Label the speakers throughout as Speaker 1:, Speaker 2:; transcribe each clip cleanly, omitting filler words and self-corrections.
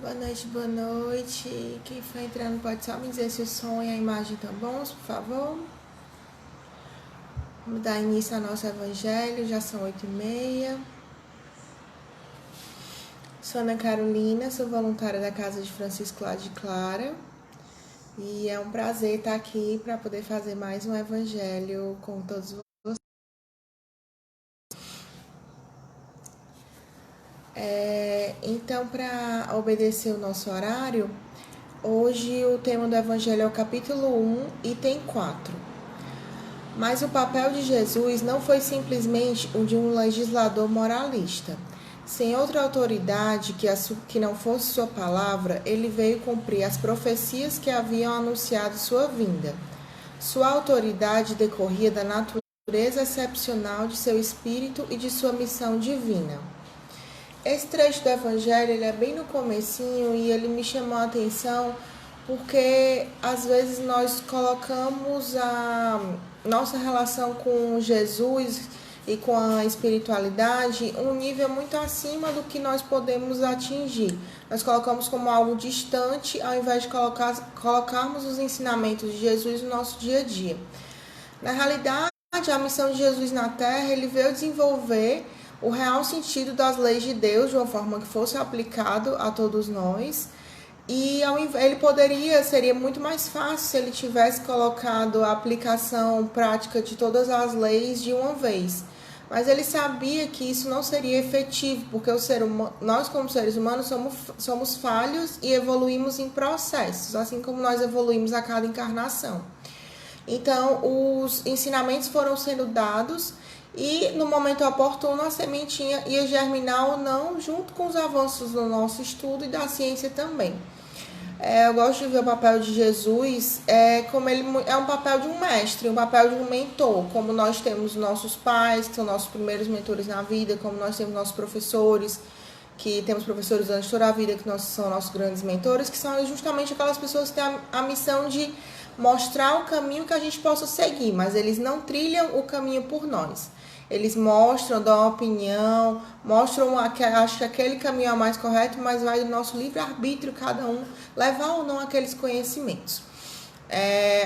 Speaker 1: Boa noite, boa noite. Quem for entrando pode só me dizer se o som e a imagem estão bons, por favor. Vamos dar início ao nosso evangelho, já são 8h30. Sou Ana Carolina, sou voluntária da Casa de Francisco lá de Clara. E é um prazer estar aqui para poder fazer mais um evangelho com todos vocês. Então, para obedecer o nosso horário, hoje o tema do evangelho é o capítulo 1, item 4. Mas o papel de Jesus não foi simplesmente o de um legislador moralista. Sem outra autoridade que não fosse sua palavra, ele veio cumprir as profecias que haviam anunciado sua vinda. Sua autoridade decorria da natureza excepcional de seu espírito e de sua missão divina. Esse trecho do evangelho ele é bem no comecinho e ele me chamou a atenção porque às vezes nós colocamos a nossa relação com Jesus e com a espiritualidade um nível muito acima do que nós podemos atingir. Nós colocamos como algo distante ao invés de colocarmos os ensinamentos de Jesus no nosso dia a dia. Na realidade, a missão de Jesus na Terra, ele veio desenvolver o real sentido das leis de Deus de uma forma que fosse aplicado a todos nós. E seria muito mais fácil se ele tivesse colocado a aplicação prática de todas as leis de uma vez. Mas ele sabia que isso não seria efetivo, porque nós como seres humanos somos falhos e evoluímos em processos, assim como nós evoluímos a cada encarnação. Então, os ensinamentos foram sendo dados e no momento oportuno a sementinha ia germinar ou não, junto com os avanços do nosso estudo e da ciência também. Eu gosto de ver o papel de Jesus como ele é um papel de um mestre, um papel de um mentor, como nós temos nossos pais, que são nossos primeiros mentores na vida, como nós temos nossos professores, que temos professores durante toda a vida, que são nossos grandes mentores, que são justamente aquelas pessoas que têm a missão de mostrar o caminho que a gente possa seguir, mas eles não trilham o caminho por nós. Eles mostram, dão uma opinião, mostram, acho que aquele caminho é o mais correto, mas vai do nosso livre-arbítrio, cada um levar ou não aqueles conhecimentos.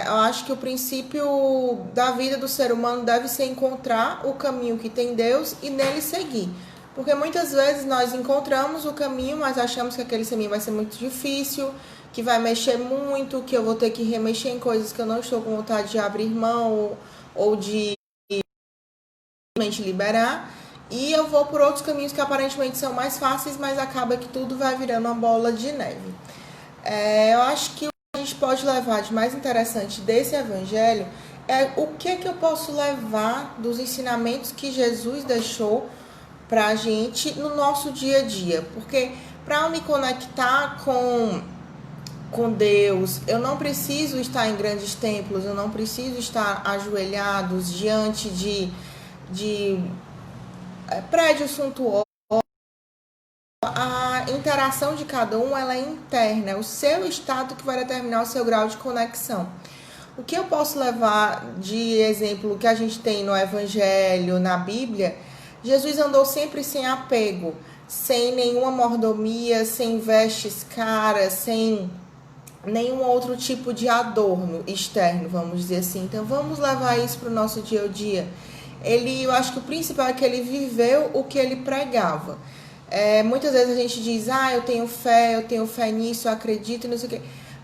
Speaker 1: Eu acho que o princípio da vida do ser humano deve ser encontrar o caminho que tem Deus e nele seguir. Porque muitas vezes nós encontramos o caminho, mas achamos que aquele caminho vai ser muito difícil, que vai mexer muito, que eu vou ter que remexer em coisas que eu não estou com vontade de abrir mão ou de liberar, e eu vou por outros caminhos que aparentemente são mais fáceis, mas acaba que tudo vai virando uma bola de neve. Eu acho que o que a gente pode levar de mais interessante desse evangelho é o que eu posso levar dos ensinamentos que Jesus deixou pra gente no nosso dia a dia, porque para eu me conectar com Deus, eu não preciso estar em grandes templos, eu não preciso estar ajoelhados diante de prédios suntuosos. A interação de cada um ela é interna, é o seu estado que vai determinar o seu grau de conexão. O que eu posso levar de exemplo que a gente tem no Evangelho, na Bíblia? Jesus andou sempre sem apego, sem nenhuma mordomia, sem vestes caras, sem nenhum outro tipo de adorno externo, vamos dizer assim. Então vamos levar isso para o nosso dia a dia. Eu acho que o principal é que ele viveu o que ele pregava. Muitas vezes a gente diz, eu tenho fé nisso, eu acredito, não sei o quê.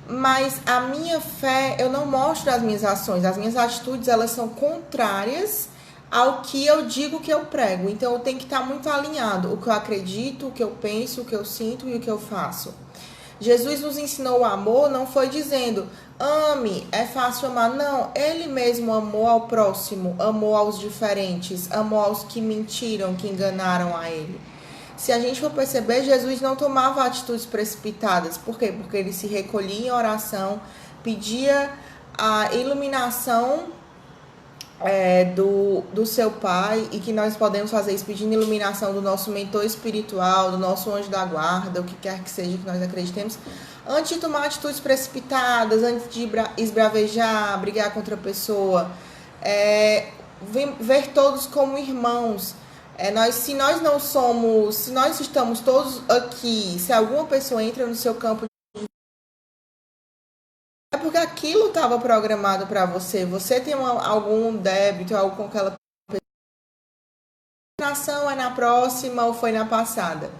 Speaker 1: Mas a minha fé, eu não mostro as minhas ações, as minhas atitudes, elas são contrárias ao que eu digo que eu prego. Então eu tenho que estar muito alinhado, o que eu acredito, o que eu penso, o que eu sinto e o que eu faço. Jesus nos ensinou o amor, não foi dizendo, ame, é fácil amar. Não, ele mesmo amou ao próximo, amou aos diferentes, amou aos que mentiram, que enganaram a ele. Se a gente for perceber, Jesus não tomava atitudes precipitadas. Por quê? Porque ele se recolhia em oração, pedia a iluminação do seu Pai, e que nós podemos fazer isso pedindo iluminação do nosso mentor espiritual, do nosso anjo da guarda, o que quer que seja que nós acreditemos, antes de tomar atitudes precipitadas, antes de esbravejar, brigar contra a pessoa, ver todos como irmãos. Se nós não somos, se nós estamos todos aqui, se alguma pessoa entra no seu campo, é porque aquilo estava programado para você. Você tem algum débito, algo com aquela pessoa, é na próxima ou foi na passada.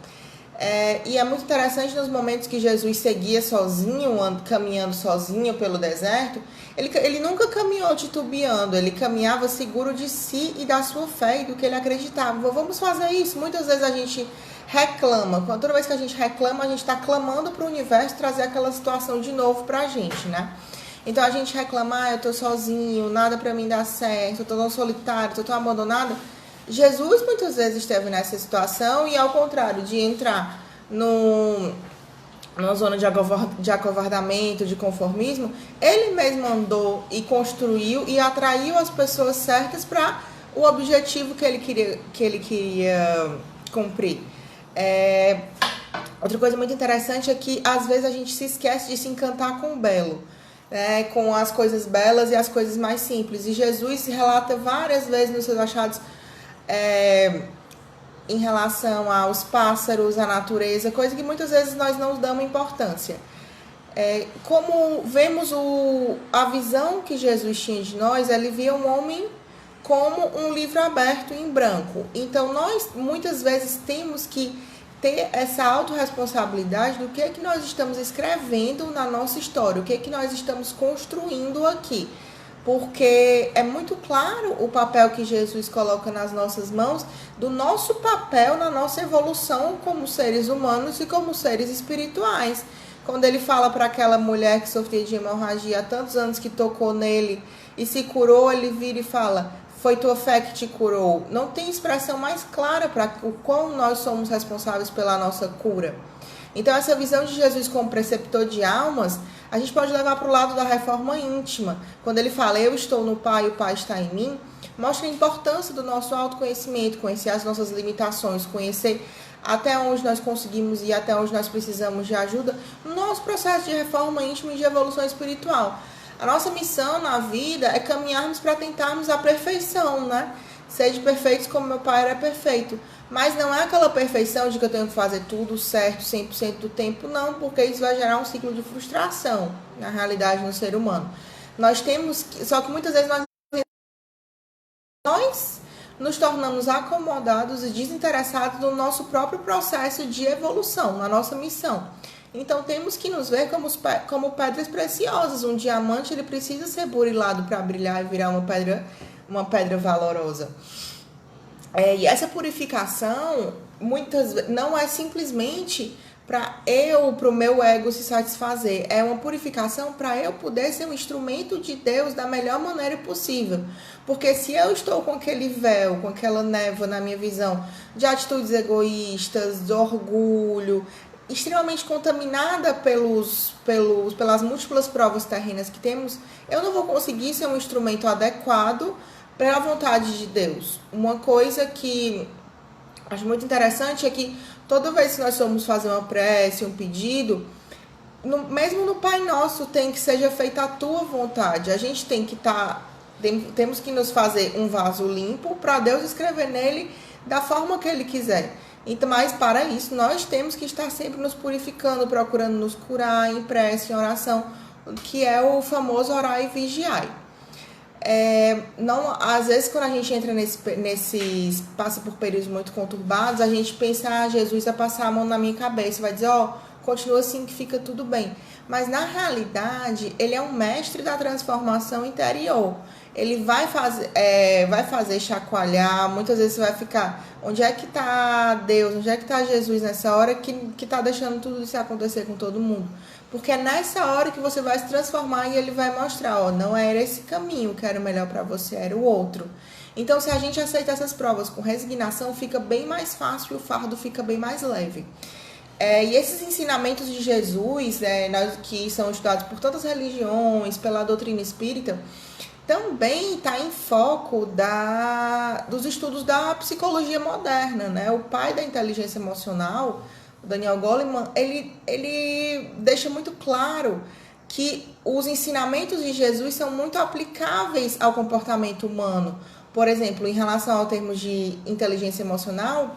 Speaker 1: E é muito interessante nos momentos que Jesus seguia sozinho, caminhando sozinho pelo deserto, ele nunca caminhou titubeando, ele caminhava seguro de si e da sua fé e do que ele acreditava. Vamos fazer isso. Muitas vezes a gente reclama. Toda vez que a gente reclama, a gente está clamando para o universo trazer aquela situação de novo para a gente, né? Então a gente reclama, eu tô sozinho, nada para mim dá certo, eu tô tão solitário, eu tô tão abandonado. Jesus muitas vezes esteve nessa situação e, ao contrário de entrar numa zona de acovardamento, de conformismo, ele mesmo andou e construiu e atraiu as pessoas certas para o objetivo que ele queria cumprir. Outra coisa muito interessante é que às vezes a gente se esquece de se encantar com o belo, com as coisas belas e as coisas mais simples. E Jesus se relata várias vezes nos seus achados em relação aos pássaros, à natureza, coisa que muitas vezes nós não damos importância. Como vemos a visão que Jesus tinha de nós, ele via um homem como um livro aberto em branco. Então nós muitas vezes temos que ter essa autorresponsabilidade do que nós estamos escrevendo na nossa história, o que nós estamos construindo aqui. Porque é muito claro o papel que Jesus coloca nas nossas mãos, do nosso papel na nossa evolução como seres humanos e como seres espirituais. Quando ele fala para aquela mulher que sofria de hemorragia há tantos anos, que tocou nele e se curou, ele vira e fala: foi tua fé que te curou. Não tem expressão mais clara para o quão nós somos responsáveis pela nossa cura. Então essa visão de Jesus como preceptor de almas, a gente pode levar para o lado da reforma íntima. Quando ele fala, eu estou no Pai e o Pai está em mim, mostra a importância do nosso autoconhecimento, conhecer as nossas limitações, conhecer até onde nós conseguimos ir, até onde nós precisamos de ajuda, no nosso processo de reforma íntima e de evolução espiritual. A nossa missão na vida é caminharmos para tentarmos a perfeição, né? Sede perfeitos como meu Pai era perfeito. Mas não é aquela perfeição de que eu tenho que fazer tudo certo 100% do tempo, não, porque isso vai gerar um ciclo de frustração, na realidade, no ser humano. Nós temos, só que muitas vezes nós nos tornamos acomodados e desinteressados no nosso próprio processo de evolução, na nossa missão. Então temos que nos ver como pedras preciosas. Um diamante, ele precisa ser burilado para brilhar e virar uma pedra valorosa. E essa purificação não é simplesmente para o meu ego se satisfazer. É uma purificação para eu poder ser um instrumento de Deus da melhor maneira possível. Porque se eu estou com aquele véu, com aquela névoa na minha visão de atitudes egoístas, de orgulho, extremamente contaminada pelas múltiplas provas terrenas que temos, eu não vou conseguir ser um instrumento adequado para a vontade de Deus. Uma coisa que acho muito interessante é que toda vez que nós formos fazer uma prece, um pedido, mesmo no Pai Nosso, tem que seja feita a tua vontade. A gente temos que nos fazer um vaso limpo para Deus escrever nele da forma que Ele quiser. Então, mas para isso nós temos que estar sempre nos purificando, procurando nos curar em prece, em oração, que é o famoso orar e vigiar. Às vezes quando a gente entra passa por períodos muito conturbados, a gente pensa, Jesus vai passar a mão na minha cabeça, vai dizer, continua assim que fica tudo bem. Mas na realidade, ele é um mestre da transformação interior. Ele vai fazer chacoalhar, muitas vezes você vai ficar, onde é que está Deus, onde é que está Jesus nessa hora que está deixando tudo isso acontecer com todo mundo? Porque é nessa hora que você vai se transformar e ele vai mostrar, não era esse caminho que era o melhor para você, era o outro. Então, se a gente aceita essas provas com resignação, fica bem mais fácil e o fardo fica bem mais leve. E esses ensinamentos de Jesus, que são estudados por tantas religiões, pela doutrina espírita, também está em foco dos estudos da psicologia moderna, né? O pai da inteligência emocional, o Daniel Goleman, ele deixa muito claro que os ensinamentos de Jesus são muito aplicáveis ao comportamento humano. Por exemplo, em relação ao termo de inteligência emocional,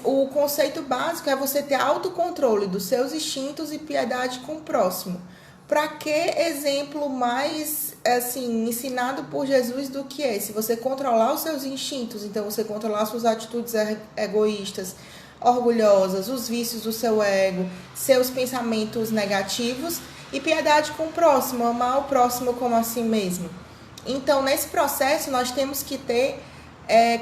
Speaker 1: o conceito básico é você ter autocontrole dos seus instintos e piedade com o próximo. Para que exemplo mais assim ensinado por Jesus do que esse? Você controlar os seus instintos, então você controlar suas atitudes egoístas, orgulhosas, os vícios do seu ego, seus pensamentos negativos e piedade com o próximo, amar o próximo como a si mesmo. Então, nesse processo, nós temos que ter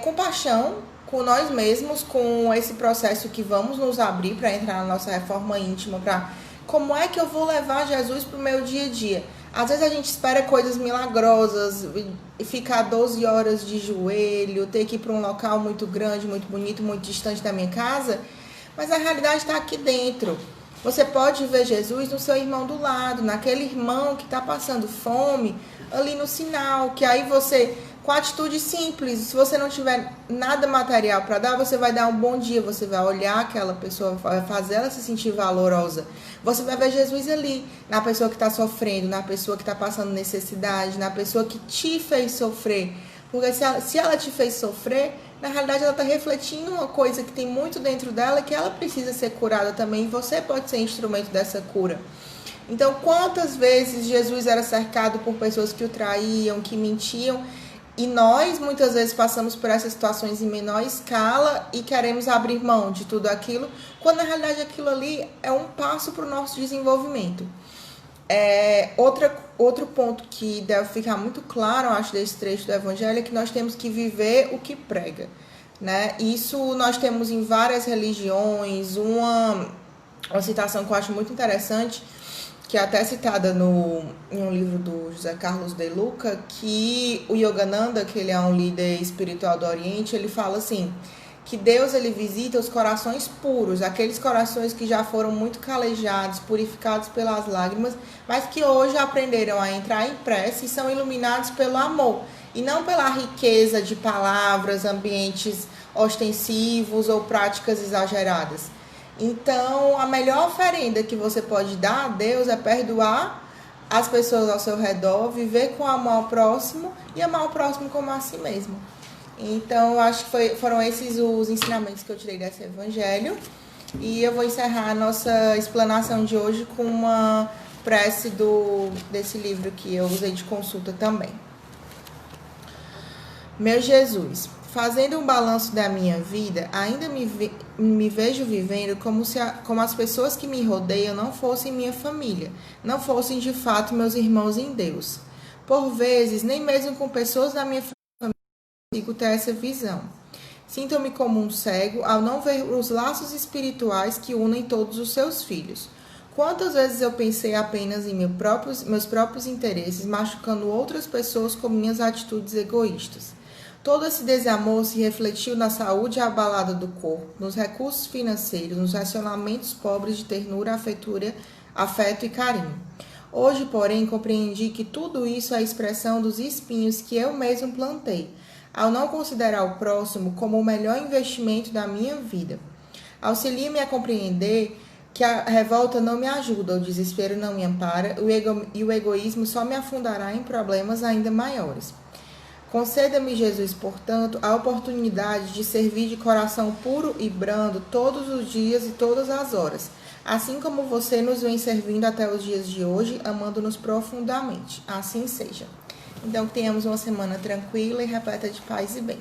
Speaker 1: compaixão com nós mesmos, com esse processo que vamos nos abrir para entrar na nossa reforma íntima, para como é que eu vou levar Jesus para o meu dia a dia. Às vezes a gente espera coisas milagrosas, ficar 12 horas de joelho, ter que ir para um local muito grande, muito bonito, muito distante da minha casa, mas a realidade está aqui dentro. Você pode ver Jesus no seu irmão do lado, naquele irmão que está passando fome, ali no sinal, que aí você, com atitude simples, se você não tiver nada material para dar, você vai dar um bom dia, você vai olhar aquela pessoa, vai fazer ela se sentir valorosa. Você vai ver Jesus ali, na pessoa que está sofrendo, na pessoa que está passando necessidade, na pessoa que te fez sofrer. Porque se ela te fez sofrer, na realidade ela está refletindo uma coisa que tem muito dentro dela, que ela precisa ser curada também, e você pode ser instrumento dessa cura. Então, quantas vezes Jesus era cercado por pessoas que o traíam, que mentiam, e nós muitas vezes passamos por essas situações em menor escala e queremos abrir mão de tudo aquilo, quando na realidade aquilo ali é um passo para o nosso desenvolvimento. Outro ponto que deve ficar muito claro, eu acho, desse trecho do Evangelho é que nós temos que viver o que prega, né? Isso nós temos em várias religiões. Uma citação que eu acho muito interessante, que é até citada em um livro do José Carlos de Luca, que o Yogananda, que ele é um líder espiritual do Oriente, ele fala assim, que Deus ele visita os corações puros, aqueles corações que já foram muito calejados, purificados pelas lágrimas, mas que hoje aprenderam a entrar em prece e são iluminados pelo amor, e não pela riqueza de palavras, ambientes ostensivos ou práticas exageradas. Então, a melhor oferenda que você pode dar a Deus é perdoar as pessoas ao seu redor, viver com amor ao próximo e amar o próximo como a si mesmo. Então, eu acho que foram esses os ensinamentos que eu tirei desse evangelho. E eu vou encerrar a nossa explanação de hoje com uma prece desse livro que eu usei de consulta também. Meu Jesus, fazendo um balanço da minha vida, ainda me vejo vivendo como as pessoas que me rodeiam não fossem minha família, não fossem de fato meus irmãos em Deus. Por vezes, nem mesmo com pessoas da minha família consigo ter essa visão. Sinto-me como um cego ao não ver os laços espirituais que unem todos os seus filhos. Quantas vezes eu pensei apenas em meus próprios interesses, machucando outras pessoas com minhas atitudes egoístas. Todo esse desamor se refletiu na saúde abalada do corpo, nos recursos financeiros, nos relacionamentos pobres de ternura, afeto e carinho. Hoje, porém, compreendi que tudo isso é a expressão dos espinhos que eu mesmo plantei, ao não considerar o próximo como o melhor investimento da minha vida. Auxilia-me a compreender que a revolta não me ajuda, o desespero não me ampara e o egoísmo só me afundará em problemas ainda maiores. Conceda-me, Jesus, portanto, a oportunidade de servir de coração puro e brando todos os dias e todas as horas, assim como você nos vem servindo até os dias de hoje, amando-nos profundamente. Assim seja. Então, que tenhamos uma semana tranquila e repleta de paz e bem.